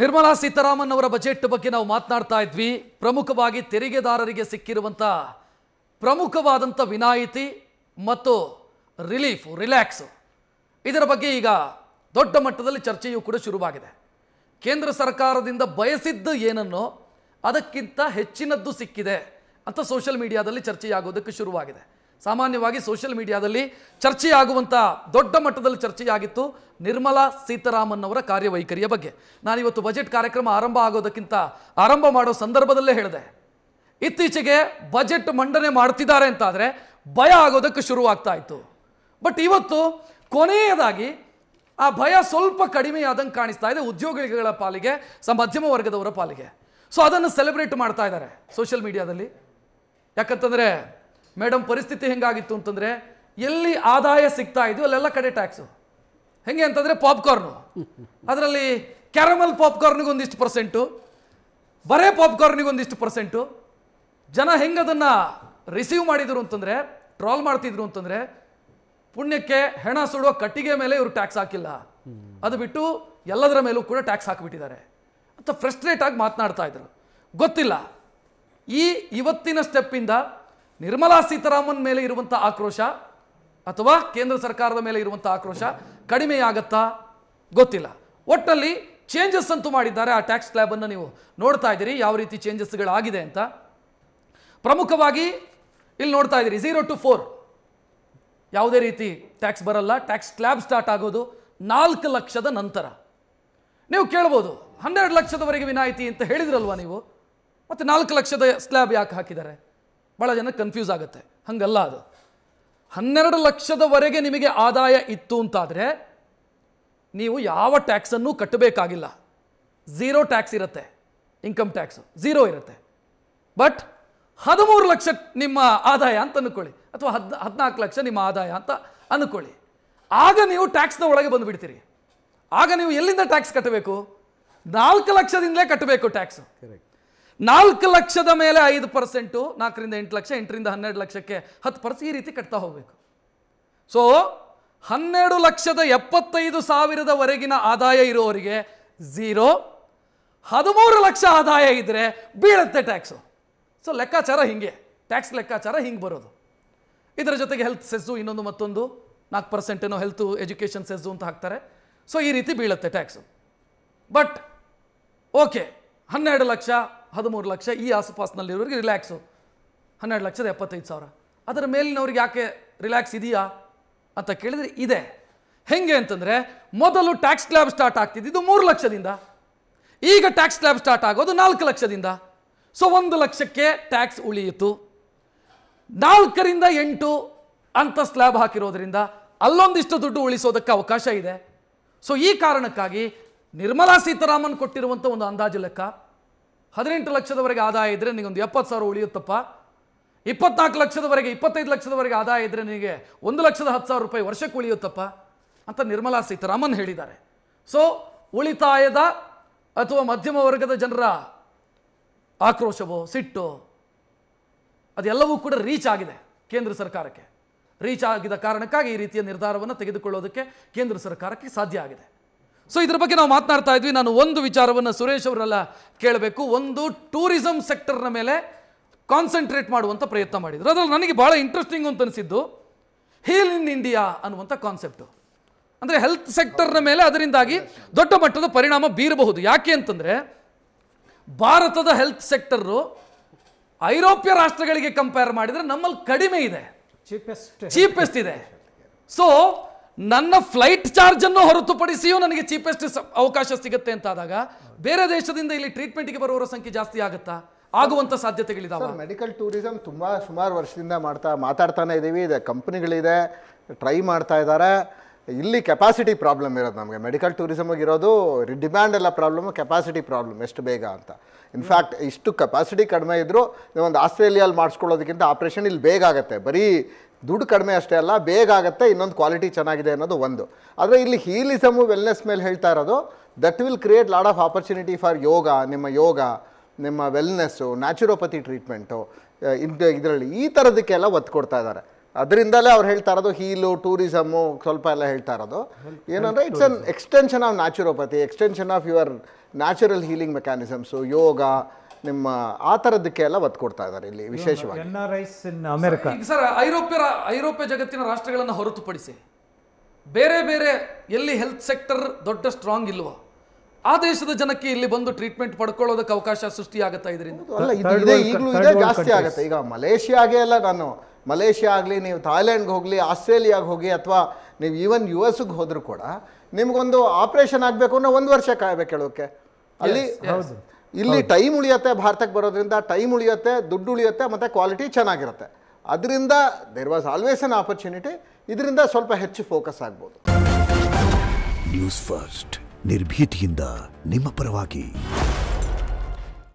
ನಿರ್ಮಲಾ ಸೀತಾರಾಮನ್ ಅವರ ಬಜೆಟ್ ಬಗ್ಗೆ ನಾವು ಮಾತನಾಡ್ತಾ ಇದ್ವಿ. ಪ್ರಮುಖವಾಗಿ ತೆರಿಗೆದಾರರಿಗೆ ಸಿಕ್ಕಿರುವಂತ ಪ್ರಮುಖವಾದಂತ ವಿನಾಯಿತಿ ಮತ್ತು ರಿಲ್ಯಾಕ್ಸ್ ಇದರ ಬಗ್ಗೆ ಈಗ ದೊಡ್ಡ ಮಟ್ಟದಲ್ಲಿ ಚರ್ಚೆಯೂ ಕೂಡ ಶುರುವಾಗಿದೆ. ಕೇಂದ್ರ ಸರ್ಕಾರದಿಂದ ಬಯಸಿದ್ದು ಏನನ್ನೋ ಅದಕ್ಕಿಂತ ಹೆಚ್ಚಿನದ್ದು ಸಿಕ್ಕಿದೆ ಅಂತ ಸೋಷಿಯಲ್ ಮೀಡಿಯಾದಲ್ಲಿ ಚರ್ಚೆಯಾಗೋದಕ್ಕೆ ಶುರುವಾಗಿದೆ. ಸಾಮಾನ್ಯವಾಗಿ ಸೋಷಿಯಲ್ ಮೀಡಿಯಾದಲ್ಲಿ ಚರ್ಚೆಯಾಗುವಂಥ ದೊಡ್ಡ ಮಟ್ಟದಲ್ಲಿ ಚರ್ಚೆಯಾಗಿತ್ತು ನಿರ್ಮಲಾ ಸೀತಾರಾಮನ್ ಅವರ ಕಾರ್ಯವೈಖರಿಯ ಬಗ್ಗೆ. ನಾನಿವತ್ತು ಬಜೆಟ್ ಕಾರ್ಯಕ್ರಮ ಆರಂಭ ಮಾಡೋ ಸಂದರ್ಭದಲ್ಲೇ ಹೇಳಿದೆ, ಇತ್ತೀಚೆಗೆ ಬಜೆಟ್ ಮಂಡನೆ ಮಾಡ್ತಿದ್ದಾರೆ ಅಂತಾದರೆ ಭಯ ಆಗೋದಕ್ಕೆ ಶುರುವಾಗ್ತಾ ಇತ್ತು. ಬಟ್ ಇವತ್ತು ಕೊನೆಯದಾಗಿ ಆ ಭಯ ಸ್ವಲ್ಪ ಕಡಿಮೆಯಾದಂಗೆ ಕಾಣಿಸ್ತಾ ಇದೆ ಉದ್ಯೋಗಿಗಳ ಪಾಲಿಗೆ, ಮಧ್ಯಮ ವರ್ಗದವರ ಪಾಲಿಗೆ. ಸೊ ಅದನ್ನು ಸೆಲೆಬ್ರೇಟ್ ಮಾಡ್ತಾ ಇದ್ದಾರೆ ಸೋಷಿಯಲ್ ಮೀಡಿಯಾದಲ್ಲಿ. ಯಾಕಂತಂದರೆ ಮೇಡಮ್ ಪರಿಸ್ಥಿತಿ ಹೆಂಗಾಗಿತ್ತು ಅಂತಂದರೆ, ಎಲ್ಲಿ ಆದಾಯ ಸಿಗ್ತಾ ಇದೆಯೋ ಅಲ್ಲೆಲ್ಲ ಕಡೆ ಟ್ಯಾಕ್ಸು. ಹೆಂಗೆ ಅಂತಂದರೆ ಪಾಪ್ಕಾರ್ನು, ಅದರಲ್ಲಿ ಕ್ಯಾರಮಲ್ ಪಾಪ್ಕಾರ್ನಿಗೆ ಒಂದಿಷ್ಟು ಪರ್ಸೆಂಟು, ಬರೇ ಪಾಪ್ಕಾರ್ನಿಗೆ ಒಂದಿಷ್ಟು ಪರ್ಸೆಂಟು. ಜನ ಹೆಂಗೆ ಅದನ್ನು ರಿಸೀವ್ ಮಾಡಿದರು ಅಂತಂದರೆ, ಟ್ರಾಲ್ ಮಾಡ್ತಿದ್ರು ಅಂತಂದರೆ, ಪುಣ್ಯಕ್ಕೆ ಹೆಣ ಸುಡುವ ಕಟ್ಟಿಗೆ ಮೇಲೆ ಇವರು ಟ್ಯಾಕ್ಸ್ ಹಾಕಿಲ್ಲ, ಅದು ಬಿಟ್ಟು ಎಲ್ಲದರ ಮೇಲೂ ಕೂಡ ಟ್ಯಾಕ್ಸ್ ಹಾಕಿಬಿಟ್ಟಿದ್ದಾರೆ ಅಂತ ಫ್ರಸ್ಟ್ರೇಟ್ ಆಗಿ ಮಾತನಾಡ್ತಾ ಇದ್ರು. ಗೊತ್ತಿಲ್ಲ ಇವತ್ತಿನ ಸ್ಟೆಪ್ಪಿಂದ ನಿರ್ಮಲಾ ಸೀತಾರಾಮನ್ ಮೇಲೆ ಇರುವಂಥ ಆಕ್ರೋಶ ಅಥವಾ ಕೇಂದ್ರ ಸರ್ಕಾರದ ಮೇಲೆ ಇರುವಂಥ ಆಕ್ರೋಶ ಕಡಿಮೆಯಾಗತ್ತಾ ಗೊತ್ತಿಲ್ಲ. ಒಟ್ಟಲ್ಲಿ ಚೇಂಜಸ್ ಅಂತೂ ಮಾಡಿದ್ದಾರೆ. ಆ ಟ್ಯಾಕ್ಸ್ ಸ್ಲ್ಯಾಬನ್ನು ನೀವು ನೋಡ್ತಾ ಇದ್ದೀರಿ ಯಾವ ರೀತಿ ಚೇಂಜಸ್ಗಳಾಗಿದೆ ಅಂತ. ಪ್ರಮುಖವಾಗಿ ಇಲ್ಲಿ ನೋಡ್ತಾ ಇದ್ದೀರಿ 0 to 4 ಯಾವುದೇ ರೀತಿ ಟ್ಯಾಕ್ಸ್ ಬರಲ್ಲ. ಟ್ಯಾಕ್ಸ್ ಸ್ಲ್ಯಾಬ್ ಸ್ಟಾರ್ಟ್ ಆಗೋದು 4 ಲಕ್ಷದ ನಂತರ. ನೀವು ಕೇಳ್ಬೋದು 12 ಲಕ್ಷದವರೆಗೆ ವಿನಾಯಿತಿ ಅಂತ ಹೇಳಿದ್ರಲ್ವಾ ನೀವು, ಮತ್ತು 4 ಲಕ್ಷದ ಸ್ಲ್ಯಾಬ್ ಯಾಕೆ ಹಾಕಿದ್ದಾರೆ? ಭಾಳ ಜನ ಕನ್ಫ್ಯೂಸ್ ಆಗುತ್ತೆ. ಹಂಗಲ್ಲ, ಅದು 12 ಲಕ್ಷದವರೆಗೆ ನಿಮಗೆ ಆದಾಯ ಇತ್ತು ಅಂತಾದರೆ ನೀವು ಯಾವ ಟ್ಯಾಕ್ಸನ್ನು ಕಟ್ಟಬೇಕಾಗಿಲ್ಲ. 0 ಟ್ಯಾಕ್ಸ್ ಇರುತ್ತೆ, ಇನ್ಕಮ್ ಟ್ಯಾಕ್ಸು 0 ಇರುತ್ತೆ. ಬಟ್ 13 ಲಕ್ಷ ನಿಮ್ಮ ಆದಾಯ ಅಂತ ಅಂದ್ಕೊಳ್ಳಿ, ಅಥವಾ 14 ಲಕ್ಷ ನಿಮ್ಮ ಆದಾಯ ಅಂತ ಅಂದ್ಕೊಳ್ಳಿ. ಆಗ ನೀವು ಟ್ಯಾಕ್ಸ್ನ ಒಳಗೆ ಬಂದುಬಿಡ್ತೀರಿ. ಆಗ ನೀವು ಎಲ್ಲಿಂದ ಟ್ಯಾಕ್ಸ್ ಕಟ್ಟಬೇಕು? 4 ಲಕ್ಷದಿಂದಲೇ ಕಟ್ಟಬೇಕು ಟ್ಯಾಕ್ಸು. 4 ಲಕ್ಷದ ಮೇಲೆ 5%, 4 ರಿಂದ 8 ಲಕ್ಷ, 8 ರಿಂದ 12 ಲಕ್ಷಕ್ಕೆ 10%, ಈ ರೀತಿ ಕಟ್ತಾ ಹೋಗಬೇಕು. ಸೊ 12,75,000ವರೆಗಿನ ಆದಾಯ ಇರೋವರಿಗೆ 0, 13 ಲಕ್ಷ ಆದಾಯ ಇದ್ದರೆ ಬೀಳುತ್ತೆ ಟ್ಯಾಕ್ಸು. ಸೊ ಲೆಕ್ಕಾಚಾರ ಹಿಂಗೆ, ಟ್ಯಾಕ್ಸ್ ಲೆಕ್ಕಾಚಾರ ಹಿಂಗೆ ಬರೋದು. ಇದರ ಜೊತೆಗೆ ಹೆಲ್ತ್ ಸೆಸ್ಸು ಇನ್ನೊಂದು ಮತ್ತೊಂದು 4% ಏನೋ ಹೆಲ್ತ್ ಎಜುಕೇಷನ್ ಸೆಸ್ಸು ಅಂತ ಹಾಕ್ತಾರೆ. ಸೊ ಈ ರೀತಿ ಬೀಳುತ್ತೆ tax. But okay, 12 lakh 13 lakh ಈ ಆಸುಪಾಸಿನಲ್ಲಿರೋರಿಗೆ ರಿಲ್ಯಾಕ್ಸು 12,75,000. ಅದರ ಮೇಲಿನವ್ರಿಗೆ ಯಾಕೆ ರಿಲ್ಯಾಕ್ಸ್ ಇದೆಯಾ ಅಂತ ಕೇಳಿದರೆ ಇದೆ. ಹೆಂಗೆ ಅಂತಂದರೆ, ಮೊದಲು ಟ್ಯಾಕ್ಸ್ ಸ್ಲ್ಯಾಬ್ ಸ್ಟಾರ್ಟ್ ಆಗ್ತಿದ್ದು 3 ಲಕ್ಷದಿಂದ, ಈಗ ಟ್ಯಾಕ್ಸ್ ಸ್ಲ್ಯಾಬ್ ಸ್ಟಾರ್ಟ್ ಆಗೋದು 4 ಲಕ್ಷದಿಂದ. ಸೊ 1 ಲಕ್ಷಕ್ಕೆ ಟ್ಯಾಕ್ಸ್ ಉಳಿಯಿತು. 4 ರಿಂದ 8 ಅಂತ ಸ್ಲ್ಯಾಬ್ ಹಾಕಿರೋದ್ರಿಂದ ಅಲ್ಲೊಂದಿಷ್ಟು ದುಡ್ಡು ಉಳಿಸೋದಕ್ಕೆ ಅವಕಾಶ ಇದೆ. ಸೊ ಈ ಕಾರಣಕ್ಕಾಗಿ ನಿರ್ಮಲಾ ಸೀತಾರಾಮನ್ ಕೊಟ್ಟಿರುವಂಥ ಒಂದು ಅಂದಾಜು ಲೆಕ್ಕ, 18 ಲಕ್ಷದವರೆಗೆ ಆದಾಯ ಇದ್ದರೆ ನಿನಗೊಂದು 70,000 ಉಳಿಯುತ್ತಪ್ಪ, 24 ಲಕ್ಷದವರೆಗೆ 25 ಲಕ್ಷದವರೆಗೆ ಆದಾಯ ಇದ್ದರೆ ನಿನಗೆ 1,10,000 ರೂಪಾಯಿ ವರ್ಷಕ್ಕೆ ಉಳಿಯುತ್ತಪ್ಪ ಅಂತ ನಿರ್ಮಲಾ ಸೀತಾರಾಮನ್ ಹೇಳಿದ್ದಾರೆ. ಸೊ ಉಳಿತಾಯದ ಅಥವಾ ಮಧ್ಯಮ ವರ್ಗದ ಜನರ ಆಕ್ರೋಶವೋ ಸಿಟ್ಟು ಅದೆಲ್ಲವೂ ಕೂಡ ರೀಚ್ ಆಗಿದೆ ಕೇಂದ್ರ ಸರ್ಕಾರಕ್ಕೆ. ರೀಚ್ ಆಗಿದ ಕಾರಣಕ್ಕಾಗಿ ಈ ರೀತಿಯ ನಿರ್ಧಾರವನ್ನು ತೆಗೆದುಕೊಳ್ಳೋದಕ್ಕೆ ಕೇಂದ್ರ ಸರ್ಕಾರಕ್ಕೆ ಸಾಧ್ಯ ಆಗಿದೆ. ಸೊ ಇದ್ರ ಬಗ್ಗೆ ನಾವು ಮಾತನಾಡ್ತಾ ಇದ್ವಿ. ನಾನು ಒಂದು ವಿಚಾರವನ್ನು ಸುರೇಶ್ ಅವರೆಲ್ಲ ಕೇಳಬೇಕು. ಒಂದು ಟೂರಿಸಂ ಸೆಕ್ಟರ್ನ ಮೇಲೆ ಕಾನ್ಸಂಟ್ರೇಟ್ ಮಾಡುವಂಥ ಪ್ರಯತ್ನ ಮಾಡಿದರು. ಅದರಲ್ಲಿ ನನಗೆ ಭಾಳ ಇಂಟ್ರೆಸ್ಟಿಂಗ್ ಅಂತ ಅನಿಸಿದ್ದು ಹೀಲ್ ಇನ್ ಇಂಡಿಯಾ ಅನ್ನುವಂಥ ಕಾನ್ಸೆಪ್ಟು. ಅಂದರೆ ಹೆಲ್ತ್ ಸೆಕ್ಟರ್ನ ಮೇಲೆ ಅದರಿಂದಾಗಿ ದೊಡ್ಡ ಮಟ್ಟದ ಪರಿಣಾಮ ಬೀರಬಹುದು. ಯಾಕೆ ಅಂತಂದರೆ, ಭಾರತದ ಹೆಲ್ತ್ ಸೆಕ್ಟರು ಐರೋಪ್ಯ ರಾಷ್ಟ್ರಗಳಿಗೆ ಕಂಪೇರ್ ಮಾಡಿದರೆ ನಮ್ಮಲ್ಲಿ ಕಡಿಮೆ ಇದೆ, ಚೀಪೆಸ್ಟ್ ಇದೆ. ಸೊ ನನ್ನ ಫ್ಲೈಟ್ ಚಾರ್ಜನ್ನು ಹೊರತುಪಡಿಸಿಯೂ ನನಗೆ ಚೀಪೆಸ್ಟ್ ಅವಕಾಶ ಸಿಗುತ್ತೆ ಅಂತಾದಾಗ ಬೇರೆ ದೇಶದಿಂದ ಇಲ್ಲಿ ಟ್ರೀಟ್ಮೆಂಟ್ಗೆ ಬರುವವರ ಸಂಖ್ಯೆ ಜಾಸ್ತಿ ಆಗುತ್ತಾ? ಆಗುವಂಥ ಸಾಧ್ಯತೆಗಳಿದಾವೆ. ಮೆಡಿಕಲ್ ಟೂರಿಸಂ ಸುಮಾರು ವರ್ಷದಿಂದ ಮಾತಾಡ್ತಾನೆ ಇದ್ದೀವಿ. ಇದೆ ಕಂಪ್ನಿಗಳಿದೆ, ಟ್ರೈ ಮಾಡ್ತಾ ಇದ್ದಾರೆ. ಇಲ್ಲಿ ಕೆಪಾಸಿಟಿ ಪ್ರಾಬ್ಲಮ್ ಇರೋದು ನಮಗೆ. ಮೆಡಿಕಲ್ ಟೂರಿಸಮ್ಗೆ ಇರೋದು ಡಿಮ್ಯಾಂಡ್ ಎಲ್ಲ ಪ್ರಾಬ್ಲಮ್ಮು, ಕೆಪಾಸಿಟಿ ಪ್ರಾಬ್ಲಮ್ ಎಷ್ಟು ಬೇಗ ಅಂತ. ಇನ್ಫ್ಯಾಕ್ಟ್ ಇಷ್ಟು ಕೆಪಾಸಿಟಿ ಕಡಿಮೆ ಇದ್ದರೂ ಒಂದು ಆಸ್ಟ್ರೇಲಿಯಲ್ಲಿ ಮಾಡಿಸ್ಕೊಳ್ಳೋದಕ್ಕಿಂತ ಆಪ್ರೇಷನ್ ಇಲ್ಲಿ ಬೇಗ ಆಗುತ್ತೆ. ಬರೀ ದುಡ್ಡು ಕಡಿಮೆ ಅಷ್ಟೇ ಅಲ್ಲ, ಬೇಗ ಆಗುತ್ತೆ, ಇನ್ನೊಂದು ಕ್ವಾಲಿಟಿ ಚೆನ್ನಾಗಿದೆ ಅನ್ನೋದು ಒಂದು. ಆದರೆ ಇಲ್ಲಿ ಹೀಲಿಸಮು ವೆಲ್ನೆಸ್ ಮೇಲೆ ಹೇಳ್ತಾ ಇರೋದು, that will create lot of opportunity for yoga, ನಿಮ್ಮ ವೆಲ್ನೆಸ್ಸು, ನ್ಯಾಚುರೋಪತಿ ಟ್ರೀಟ್ಮೆಂಟು, ಇದರಲ್ಲಿ ಈ ಥರದಕ್ಕೆಲ್ಲ ಒತ್ತು ಕೊಡ್ತಾ ಇದ್ದಾರೆ. ಅದರಿಂದಲೇ ಅವ್ರು ಹೇಳ್ತಾ ಇರೋದು ಹೀಲು ಟೂರಿಸಮು ಸ್ವಲ್ಪ ಎಲ್ಲ ಹೇಳ್ತಾ ಇರೋದು ಏನಂದರೆ it's an extension of naturopathy, extension of your natural healing mechanisms, yoga, ನಿಮ್ಮ ಆ ಥರದ್ದಕ್ಕೆ ಎಲ್ಲ ಒತ್ತು ಕೊಡ್ತಾ ಇದ್ದಾರೆ ಇಲ್ಲಿ ವಿಶೇಷವಾಗಿ. NRIs in America. ಈಗ ಸರ್ ಐರೋಪ್ಯ ಜಗತ್ತಿನ ರಾಷ್ಟ್ರಗಳನ್ನು ಹೊರತುಪಡಿಸಿ ಬೇರೆ ಬೇರೆ ಎಲ್ಲಿ ಹೆಲ್ತ್ ಸೆಕ್ಟರ್ ದೊಡ್ಡ ಸ್ಟ್ರಾಂಗ್ ಇಲ್ವೋ ಆ ದೇಶದ ಜನಕ್ಕೆ ಇಲ್ಲಿ ಬಂದು ಟ್ರೀಟ್ಮೆಂಟ್ ಪಡ್ಕೊಳ್ಳೋದಕ್ಕೆ ಅವಕಾಶ ಸೃಷ್ಟಿಯಾಗುತ್ತಾ ಇದರಿಂದ? ಅಲ್ಲ, ಇದು ಈಗಲೂ ಇದೆ, ಜಾಸ್ತಿ ಆಗುತ್ತೆ. ಈಗ ಮಲೇಷಿಯಾಗೆ ಎಲ್ಲ ಮಲೇಷಿಯಾ ಆಗಲಿ, ನೀವು ಥಾಯ್ಲ್ಯಾಂಡ್ಗೆ ಹೋಗಲಿ, ಆಸ್ಟ್ರೇಲಿಯಾಗೆ ಹೋಗಿ, ಅಥವಾ ನೀವು ಈವನ್ US ಹೋದರೂ ಕೂಡ ನಿಮ್ಗೊಂದು ಆಪ್ರೇಷನ್ ಆಗಬೇಕು ಅಂದರೆ 1 ವರ್ಷ ಕಾಯಬೇಕು ಹೇಳೋಕ್ಕೆ. ಅಲ್ಲಿ ಇಲ್ಲಿ ಟೈಮ್ ಉಳಿಯುತ್ತೆ, ಭಾರತಕ್ಕೆ ಬರೋದ್ರಿಂದ ಟೈಮ್ ಉಳಿಯುತ್ತೆ, ದುಡ್ಡು ಉಳಿಯುತ್ತೆ, ಮತ್ತು ಕ್ವಾಲಿಟಿ ಚೆನ್ನಾಗಿರುತ್ತೆ. ಅದರಿಂದ there was always an opportunity. ಇದರಿಂದ ಸ್ವಲ್ಪ ಹೆಚ್ಚು ಫೋಕಸ್ ಆಗ್ಬೋದು. ನ್ಯೂಸ್ ಫಸ್ಟ್ ನಿರ್ಭೀತಿಯಿಂದ ನಿಮ್ಮ ಪರವಾಗಿ.